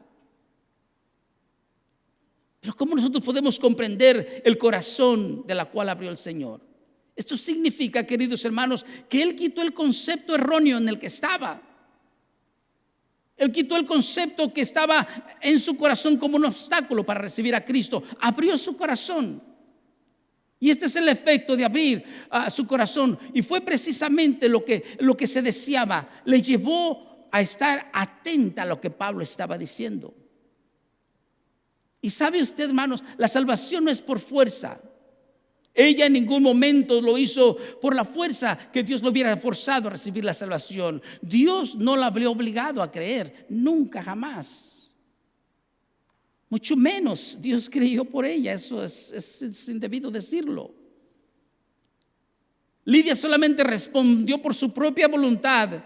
Pero ¿cómo nosotros podemos comprender el corazón de la cual abrió el Señor? Esto significa, queridos hermanos, que Él quitó el concepto erróneo en el que estaba. Él quitó el concepto que estaba en su corazón como un obstáculo para recibir a Cristo. Abrió su corazón. Y este es el efecto de abrir su corazón. Y fue precisamente lo que se deseaba. Le llevó a estar atenta a lo que Pablo estaba diciendo. Y sabe usted, hermanos, la salvación no es por fuerza. Ella en ningún momento lo hizo por la fuerza, que Dios lo hubiera forzado a recibir la salvación. Dios no la habría obligado a creer, nunca, jamás. Mucho menos Dios creyó por ella, eso es indebido decirlo. Lidia solamente respondió por su propia voluntad.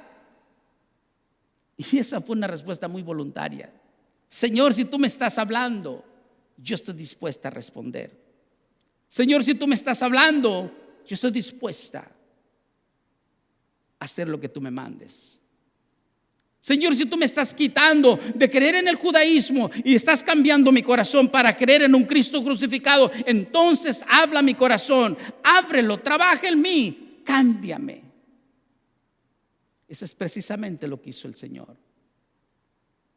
Y esa fue una respuesta muy voluntaria. Señor, si tú me estás hablando, yo estoy dispuesta a responder. Señor, si tú me estás hablando, yo estoy dispuesta a hacer lo que tú me mandes. Señor, si tú me estás quitando de creer en el judaísmo y estás cambiando mi corazón para creer en un Cristo crucificado, entonces habla mi corazón, ábrelo, trabaja en mí, cámbiame. Eso es precisamente lo que hizo el Señor.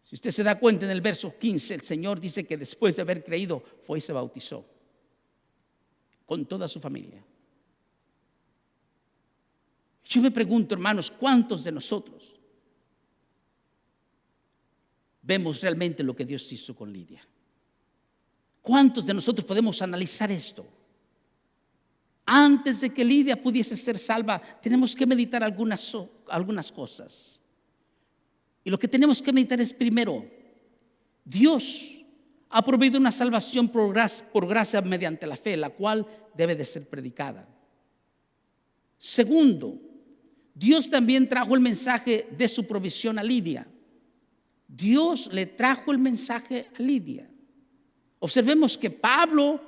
Si usted se da cuenta, en el verso 15, el Señor dice que después de haber creído, fue y se bautizó con toda su familia. Yo me pregunto, hermanos, ¿cuántos de nosotros vemos realmente lo que Dios hizo con Lidia? ¿Cuántos de nosotros podemos analizar esto? Antes de que Lidia pudiese ser salva, tenemos que meditar algunas cosas. Y lo que tenemos que meditar es, primero, Dios ha proveído una salvación por gracia mediante la fe, la cual debe de ser predicada. Segundo, Dios también trajo el mensaje de su provisión a Lidia. Dios le trajo el mensaje a Lidia. Observemos que Pablo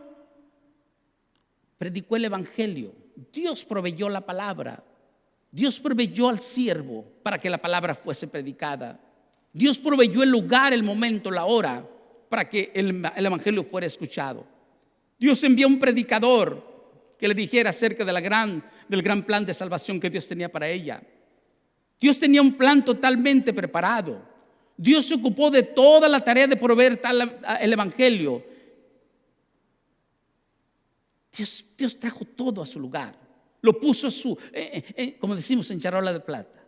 predicó el evangelio. Dios proveyó la palabra. Dios proveyó al siervo para que la palabra fuese predicada. Dios proveyó el lugar, el momento, la hora para que el evangelio fuera escuchado. Dios envió un predicador que le dijera acerca del gran plan de salvación que Dios tenía para ella. Dios tenía un plan totalmente preparado. Dios se ocupó de toda la tarea de proveer el evangelio. Dios trajo todo a su lugar. Lo puso como decimos, en charola de plata.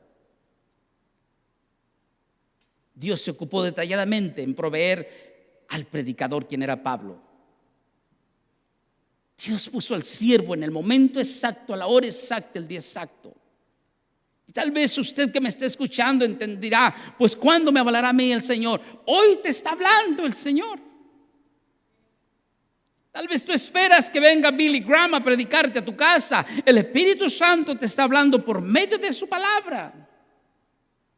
Dios se ocupó detalladamente en proveer al predicador, quien era Pablo. Dios puso al siervo en el momento exacto, a la hora exacta, el día exacto. Y tal vez usted que me esté escuchando entenderá, pues ¿cuándo me hablará a mí el Señor? Hoy te está hablando el Señor. Tal vez tú esperas que venga Billy Graham a predicarte a tu casa. El Espíritu Santo te está hablando por medio de su palabra.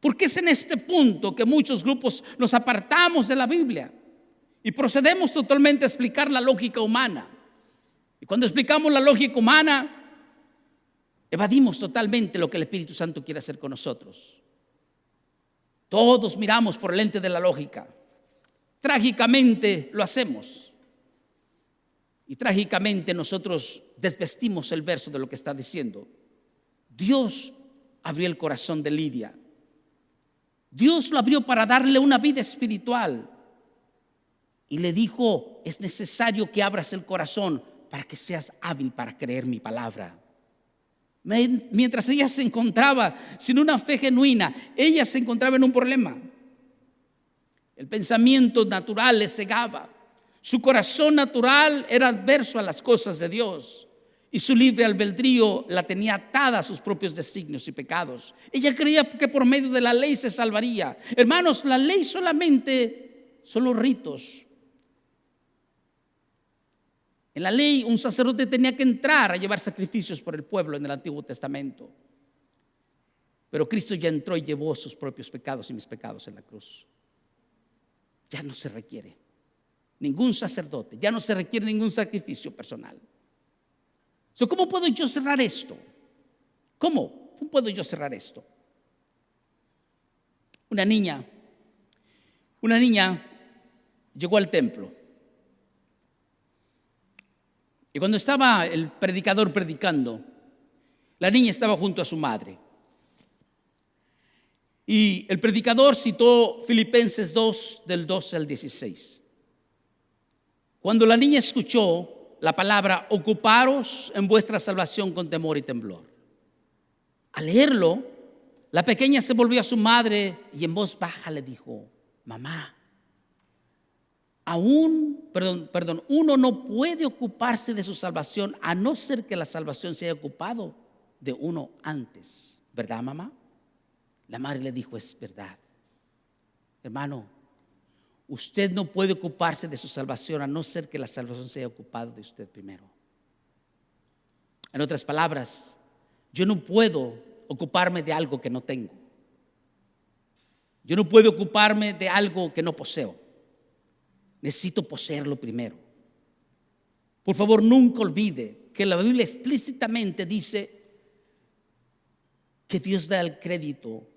Porque es en este punto que muchos grupos nos apartamos de la Biblia y procedemos totalmente a explicar la lógica humana. Y cuando explicamos la lógica humana, evadimos totalmente lo que el Espíritu Santo quiere hacer con nosotros. Todos miramos por el lente de la lógica. Trágicamente lo hacemos. Y trágicamente nosotros desvestimos el verso de lo que está diciendo. Dios abrió el corazón de Lidia. Dios lo abrió para darle una vida espiritual. Y le dijo, es necesario que abras el corazón para que seas hábil para creer mi palabra. Mientras ella se encontraba sin una fe genuina, ella se encontraba en un problema. El pensamiento natural le cegaba. Su corazón natural era adverso a las cosas de Dios y su libre albedrío la tenía atada a sus propios designios y pecados. Ella creía que por medio de la ley se salvaría. Hermanos, la ley solamente son los ritos. En la ley, un sacerdote tenía que entrar a llevar sacrificios por el pueblo en el Antiguo Testamento. Pero Cristo ya entró y llevó sus propios pecados y mis pecados en la cruz. Ya no se requiere ningún sacerdote, ya no se requiere ningún sacrificio personal. ¿Cómo puedo yo cerrar esto? ¿Cómo puedo yo cerrar esto? Una niña llegó al templo. Y cuando estaba el predicador predicando, la niña estaba junto a su madre. Y el predicador citó Filipenses 2, del 12 al 16. Cuando la niña escuchó la palabra, ocuparos en vuestra salvación con temor y temblor. Al leerlo, la pequeña se volvió a su madre y en voz baja le dijo, mamá, uno no puede ocuparse de su salvación a no ser que la salvación se haya ocupado de uno antes. ¿Verdad, mamá? La madre le dijo, es verdad. Hermano, usted no puede ocuparse de su salvación a no ser que la salvación se haya ocupado de usted primero. En otras palabras, yo no puedo ocuparme de algo que no tengo. Yo no puedo ocuparme de algo que no poseo. Necesito poseerlo primero. Por favor, nunca olvide que la Biblia explícitamente dice que Dios da el crédito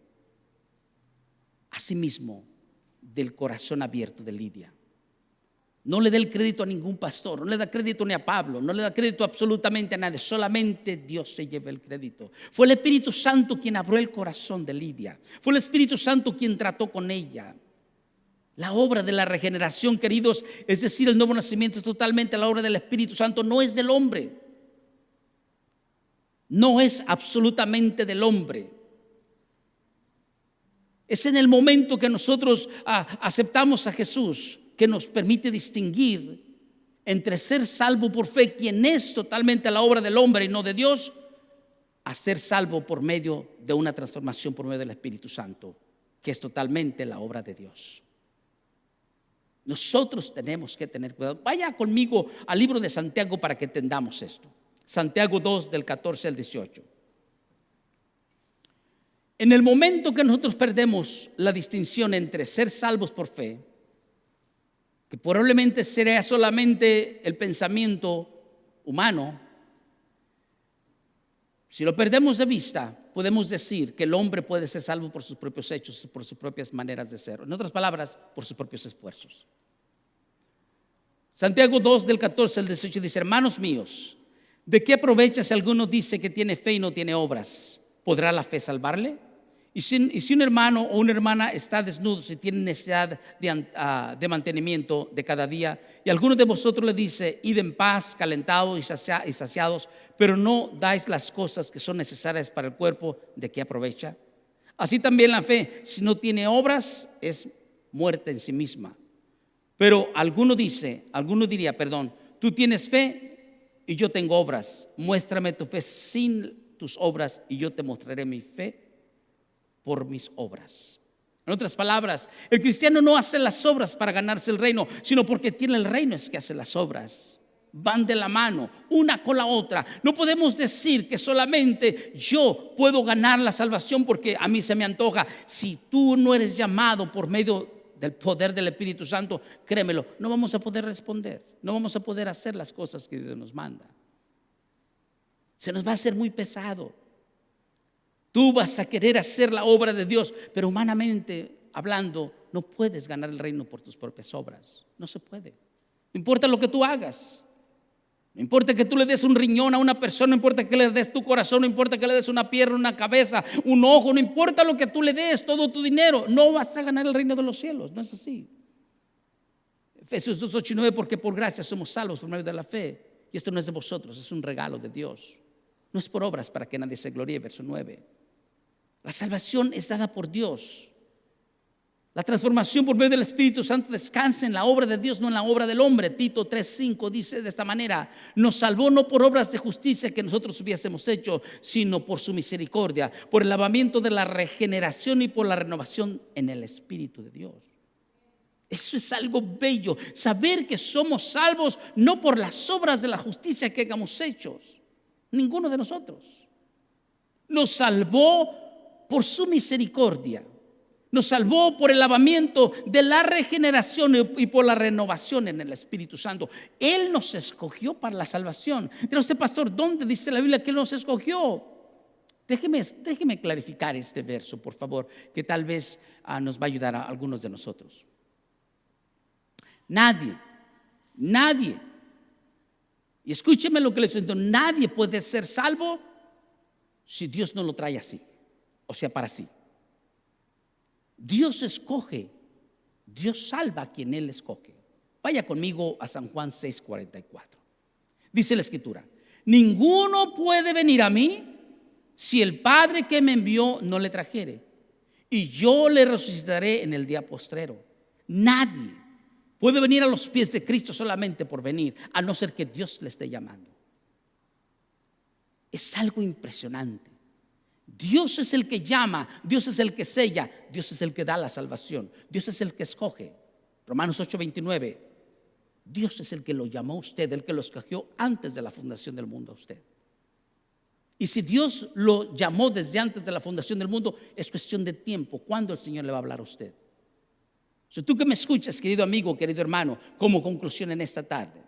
a sí mismo del corazón abierto de Lidia. No le da el crédito a ningún pastor, no le da crédito ni a Pablo, no le da crédito absolutamente a nadie, solamente Dios se lleva el crédito. Fue el Espíritu Santo quien abrió el corazón de Lidia, fue el Espíritu Santo quien trató con ella. La obra de la regeneración, queridos, es decir, el nuevo nacimiento, es totalmente la obra del Espíritu Santo, no es del hombre. No es absolutamente del hombre. Es en el momento que nosotros aceptamos a Jesús que nos permite distinguir entre ser salvo por fe, quien es totalmente la obra del hombre y no de Dios, a ser salvo por medio de una transformación por medio del Espíritu Santo, que es totalmente la obra de Dios. Nosotros tenemos que tener cuidado. Vaya conmigo al libro de Santiago para que entendamos esto. Santiago 2, del 14 al 18. En el momento que nosotros perdemos la distinción entre ser salvos por fe, que probablemente será solamente el pensamiento humano, si lo perdemos de vista, podemos decir que el hombre puede ser salvo por sus propios hechos, por sus propias maneras de ser. En otras palabras, por sus propios esfuerzos. Santiago 2, del 14 al 18 dice, hermanos míos, ¿de qué aprovecha si alguno dice que tiene fe y no tiene obras? ¿Podrá la fe salvarle? Y si un hermano o una hermana está desnudo, si tiene necesidad de mantenimiento de cada día, y alguno de vosotros le dice, id en paz, calentados y saciados, pero no dais las cosas que son necesarias para el cuerpo, ¿de qué aprovecha? Así también la fe, si no tiene obras, es muerta en sí misma. Pero alguno diría, tú tienes fe y yo tengo obras. Muéstrame tu fe sin tus obras y yo te mostraré mi fe por mis obras. En otras palabras, el cristiano no hace las obras para ganarse el reino, sino porque tiene el reino es que hace las obras. Van de la mano, una con la otra. No podemos decir que solamente yo puedo ganar la salvación porque a mí se me antoja. Si tú no eres llamado por medio del poder del Espíritu Santo, créemelo, no vamos a poder responder, no vamos a poder hacer las cosas que Dios nos manda. Se nos va a hacer muy pesado. Tú vas a querer hacer la obra de Dios, pero humanamente hablando, no puedes ganar el reino por tus propias obras. No se puede. No importa lo que tú hagas. No importa que tú le des un riñón a una persona, no importa que le des tu corazón, no importa que le des una pierna, una cabeza, un ojo, no importa lo que tú le des, todo tu dinero, no vas a ganar el reino de los cielos, no es así. Efesios 2, 8 y 9, porque por gracia somos salvos por medio de la fe. y esto no es de vosotros, es un regalo de Dios. No es por obras para que nadie se gloríe, verso 9. La salvación es dada por Dios. La transformación por medio del Espíritu Santo descansa en la obra de Dios, no en la obra del hombre. Tito 3:5 dice de esta manera: nos salvó no por obras de justicia que nosotros hubiésemos hecho, sino por su misericordia, por el lavamiento de la regeneración y por la renovación en el Espíritu de Dios. Eso es algo bello, saber que somos salvos no por las obras de la justicia que hayamos hecho, ninguno de nosotros. Nos salvó por su misericordia. Nos salvó por el lavamiento de la regeneración y por la renovación en el Espíritu Santo. Él nos escogió para la salvación. Pero usted, pastor, ¿dónde dice la Biblia que Él nos escogió? Déjeme clarificar este verso, por favor, que tal vez nos va a ayudar a algunos de nosotros. Nadie, y escúcheme lo que le estoy diciendo, nadie puede ser salvo si Dios no lo trae así, o sea, para sí. Dios escoge, Dios salva a quien Él escoge. Vaya conmigo a San Juan 6:44. Dice la Escritura: ninguno puede venir a mí si el Padre que me envió no le trajere, y yo le resucitaré en el día postrero. Nadie puede venir a los pies de Cristo solamente por venir, a no ser que Dios le esté llamando. Es algo impresionante. Dios es el que llama, Dios es el que sella, Dios es el que da la salvación, Dios es el que escoge. Romanos 8:29. Dios es el que lo llamó a usted, el que lo escogió antes de la fundación del mundo a usted. Y si Dios lo llamó desde antes de la fundación del mundo, es cuestión de tiempo cuando el Señor le va a hablar a usted. Si tú que me escuchas, querido amigo, querido hermano, como conclusión en esta tarde,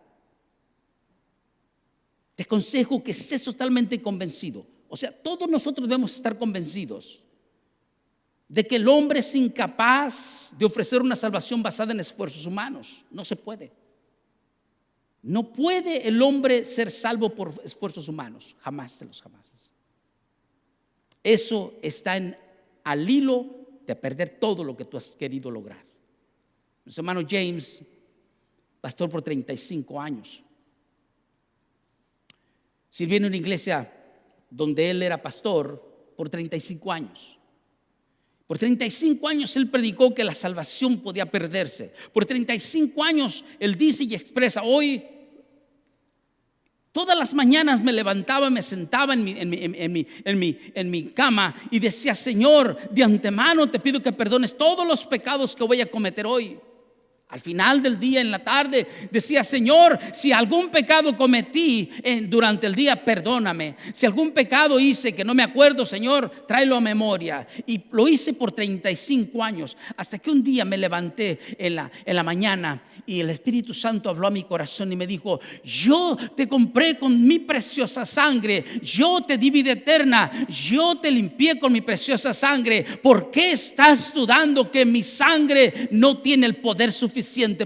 te aconsejo que estés totalmente convencido. O sea, todos nosotros debemos estar convencidos de que el hombre es incapaz de ofrecer una salvación basada en esfuerzos humanos. No se puede. No puede el hombre ser salvo por esfuerzos humanos, jamás de los jamases. Eso está al hilo de perder todo lo que tú has querido lograr. Nuestro hermano James, pastor por 35 años, sirvió en una iglesia donde él era pastor por 35 años. Por 35 años él predicó que la salvación podía perderse. Por 35 años él dice y expresa: hoy, todas las mañanas me levantaba, me sentaba en mi cama y decía: Señor, de antemano te pido que perdones todos los pecados que voy a cometer hoy. Al final del día, en la tarde, decía: Señor, si algún pecado cometí durante el día, perdóname. Si algún pecado hice que no me acuerdo, Señor, tráelo a memoria. Y lo hice por 35 años, hasta que un día me levanté en la mañana y el Espíritu Santo habló a mi corazón y me dijo: yo te compré con mi preciosa sangre, yo te di vida eterna, yo te limpié con mi preciosa sangre. ¿Por qué estás dudando que mi sangre no tiene el poder suficiente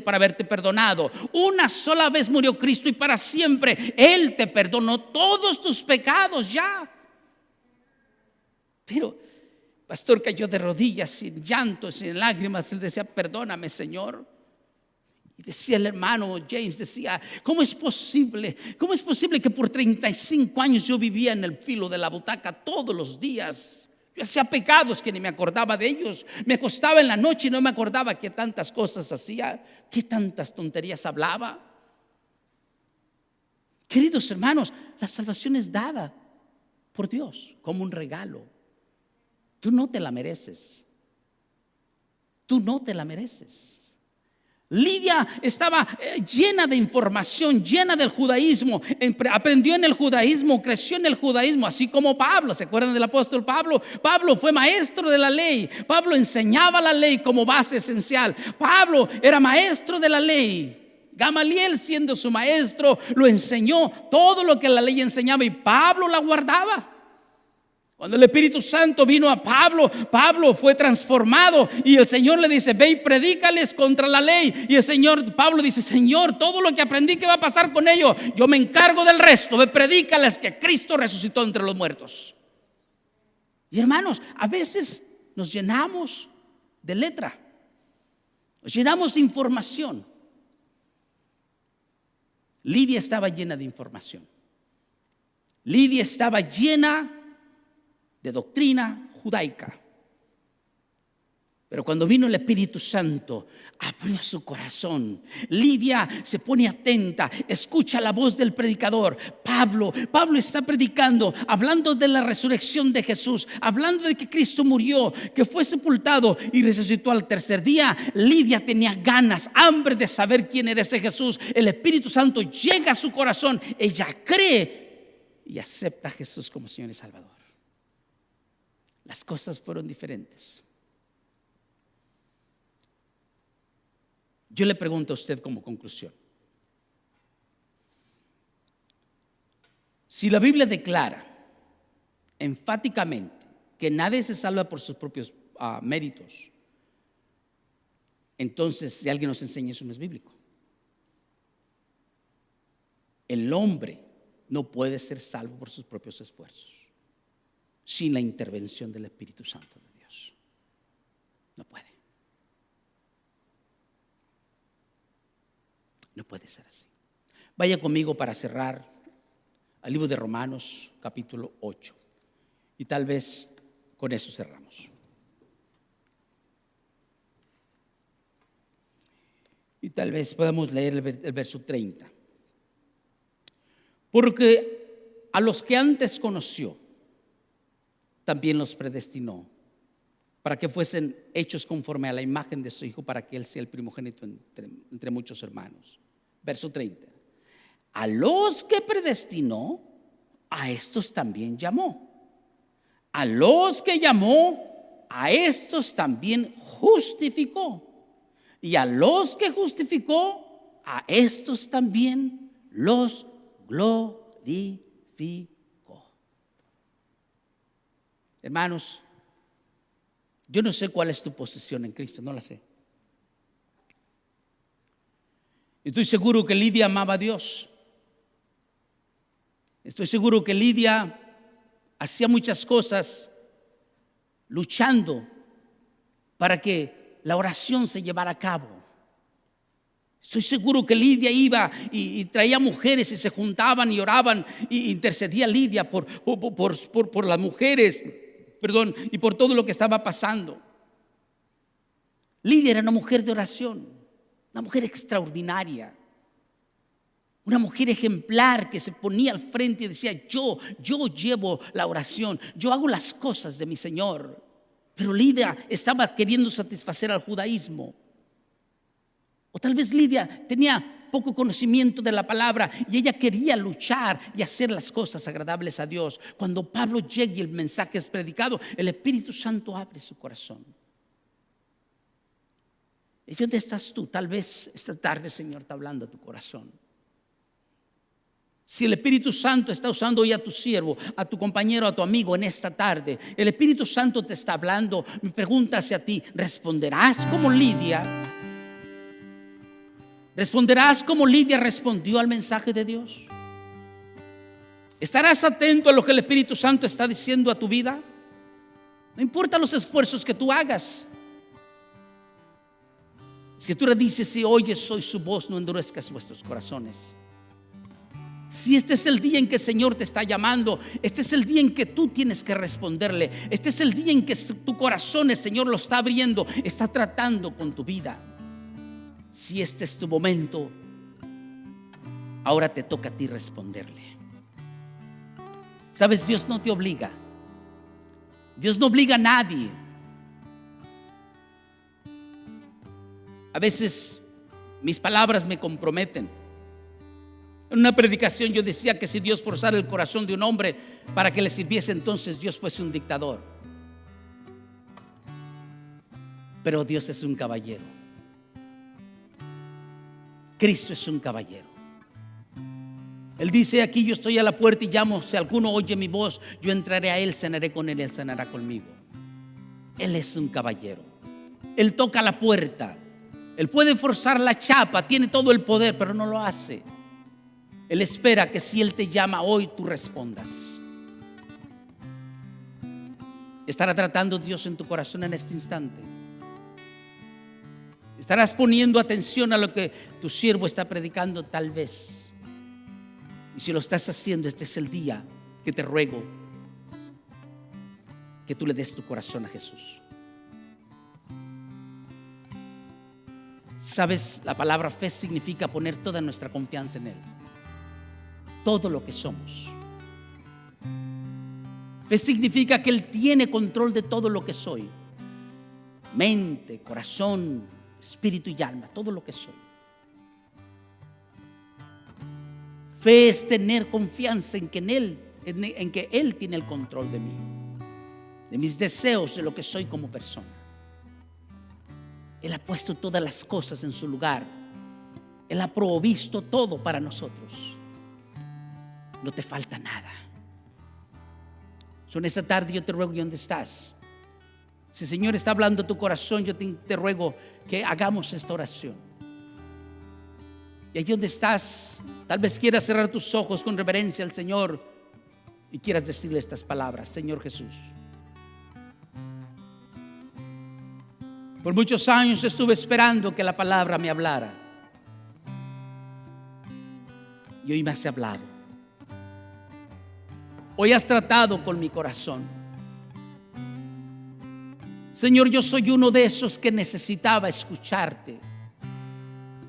para haberte perdonado? Una sola vez murió Cristo y para siempre Él te perdonó todos tus pecados ya. Pero pastor cayó de rodillas, sin llanto, sin lágrimas. Él decía: perdóname, Señor. Y decía el hermano James, decía: ¿cómo es posible que por 35 años yo vivía en el filo de la butaca todos los días? Yo hacía pecados que ni me acordaba de ellos. Me acostaba en la noche y no me acordaba qué tantas cosas hacía, qué tantas tonterías hablaba. Queridos hermanos, la salvación es dada por Dios como un regalo. Tú no te la mereces. Tú no te la mereces. Lidia estaba llena de información, llena del judaísmo, aprendió en el judaísmo, creció en el judaísmo, así como Pablo. ¿Se acuerdan del apóstol Pablo? Pablo fue maestro de la ley. Pablo enseñaba la ley como base esencial. Pablo era maestro de la ley. Gamaliel, siendo su maestro, lo enseñó todo lo que la ley enseñaba y Pablo la guardaba. Cuando el Espíritu Santo vino a Pablo, Pablo fue transformado y el Señor le dice: ve y predícales contra la ley. Y Pablo dice: Señor, todo lo que aprendí, ¿qué va a pasar con ello? Yo me encargo del resto. Ve, predícales que Cristo resucitó entre los muertos. Y hermanos, a veces nos llenamos de letra, nos llenamos de información Lidia estaba llena de información. Lidia estaba llena de doctrina judaica. Pero cuando vino el Espíritu Santo, abrió su corazón. Lidia se pone atenta, escucha la voz del predicador. Pablo está predicando, hablando de la resurrección de Jesús, hablando de que Cristo murió, que fue sepultado y resucitó al tercer día. Lidia tenía ganas, hambre de saber quién era ese Jesús. El Espíritu Santo llega a su corazón. Ella cree y acepta a Jesús como Señor y Salvador. Las cosas fueron diferentes. Yo le pregunto a usted como conclusión: si la Biblia declara enfáticamente que nadie se salva por sus propios méritos, entonces si alguien nos enseña, eso no es bíblico. El hombre no puede ser salvo por sus propios esfuerzos sin la intervención del Espíritu Santo de Dios. No puede. No puede ser así. Vaya conmigo para cerrar al libro de Romanos, capítulo 8. Y tal vez con eso cerramos. Y tal vez podamos leer el verso 30. Porque a los que antes conoció, también los predestinó, para que fuesen hechos conforme a la imagen de su Hijo, para que Él sea el primogénito entre muchos hermanos. Verso 30. A los que predestinó, a estos también llamó. A los que llamó, a estos también justificó. Y a los que justificó, a estos también los glorificó. Hermanos, yo no sé cuál es tu posición en Cristo, no la sé. Estoy seguro que Lidia amaba a Dios. Estoy seguro que Lidia hacía muchas cosas luchando para que la oración se llevara a cabo. Estoy seguro que Lidia iba y traía mujeres y se juntaban y oraban y intercedía Lidia por las mujeres, y por todo lo que estaba pasando. Lidia era una mujer de oración. Una mujer extraordinaria, una mujer ejemplar que se ponía al frente y decía: yo llevo la oración, yo hago las cosas de mi Señor. Pero Lidia estaba queriendo satisfacer al judaísmo. O tal vez Lidia tenía poco conocimiento de la palabra y ella quería luchar y hacer las cosas agradables a Dios. Cuando Pablo llega y el mensaje es predicado, el Espíritu Santo abre su corazón. ¿Y dónde estás tú? Tal vez esta tarde el Señor está hablando a tu corazón. Si el Espíritu Santo está usando hoy a tu siervo, a tu compañero, a tu amigo en esta tarde, el Espíritu Santo te está hablando. Mi pregunta hacia ti: ¿responderás como Lidia? ¿Responderás como Lidia respondió al mensaje de Dios? ¿Estarás atento a lo que el Espíritu Santo está diciendo a tu vida? No importa los esfuerzos que tú hagas. La Escritura dice: si oyes hoy su voz, no endurezcas vuestros corazones. Si este es el día en que el Señor te está llamando, este es el día en que tú tienes que responderle, este es el día en que tu corazón, el Señor lo está abriendo, está tratando con tu vida. Si este es tu momento, ahora te toca a ti responderle. Sabes, Dios no te obliga. Dios no obliga a nadie. A veces mis palabras me comprometen. En una predicación yo decía que si Dios forzara el corazón de un hombre para que le sirviese, entonces Dios fuese un dictador. Pero Dios es un caballero. Cristo es un caballero. Él dice: aquí yo estoy a la puerta y llamo, si alguno oye mi voz, yo entraré a él, cenaré con él, él cenará conmigo. Él es un caballero. Él toca la puerta. Él puede forzar la chapa, tiene todo el poder, pero no lo hace. Él espera que si Él te llama hoy, tú respondas. ¿Estará tratando Dios en tu corazón en este instante? ¿Estarás poniendo atención a lo que tu siervo está predicando? Tal vez. Y si lo estás haciendo, este es el día que te ruego que tú le des tu corazón a Jesús. Sabes, la palabra fe significa poner toda nuestra confianza en Él. Todo lo que somos. Fe significa que Él tiene control de todo lo que soy. Mente, corazón, espíritu y alma, todo lo que soy. Fe es tener confianza en que Él tiene el control de mí, de mis deseos, de lo que soy como persona. Él ha puesto todas las cosas en su lugar. Él ha provisto todo para nosotros. No te falta nada. En esta tarde yo te ruego, ¿y dónde estás? Si el Señor está hablando a tu corazón, yo te ruego que hagamos esta oración. Y allí donde estás, tal vez quieras cerrar tus ojos con reverencia al Señor y quieras decirle estas palabras: Señor Jesús, por muchos años estuve esperando que la palabra me hablara, y hoy me has hablado. Hoy has tratado con mi corazón. Señor, yo soy uno de esos que necesitaba escucharte.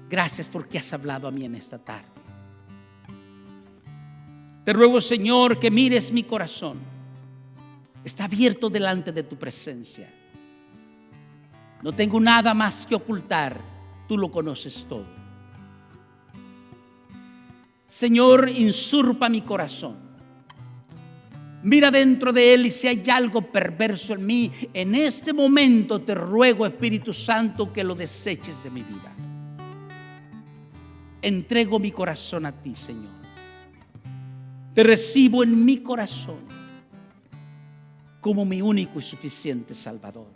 Gracias porque has hablado a mí en esta tarde. Te ruego, Señor, que mires mi corazón. Está abierto delante de tu presencia. No tengo nada más que ocultar. Tú lo conoces todo. Señor, insurpa mi corazón. Mira dentro de él, y si hay algo perverso en mí, en este momento te ruego, Espíritu Santo, que lo deseches de mi vida. Entrego mi corazón a ti, Señor. Te recibo en mi corazón como mi único y suficiente Salvador.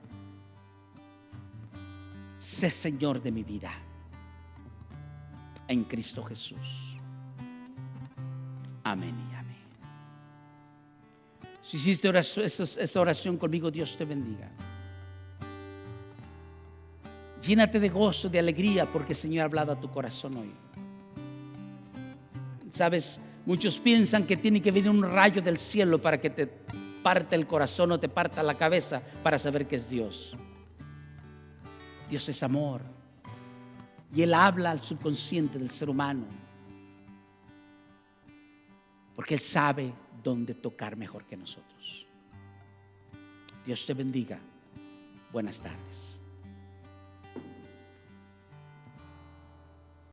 Sé Señor de mi vida en Cristo Jesús. Amén y amén. Si hiciste esa oración conmigo, Dios te bendiga. Llénate de gozo, de alegría, porque el Señor ha hablado a tu corazón hoy. Sabes, muchos piensan que tiene que venir un rayo del cielo para que te parte el corazón o te parta la cabeza para saber que es Dios. Dios es amor, y Él habla al subconsciente del ser humano, porque Él sabe dónde tocar mejor que nosotros. Dios te bendiga. Buenas tardes.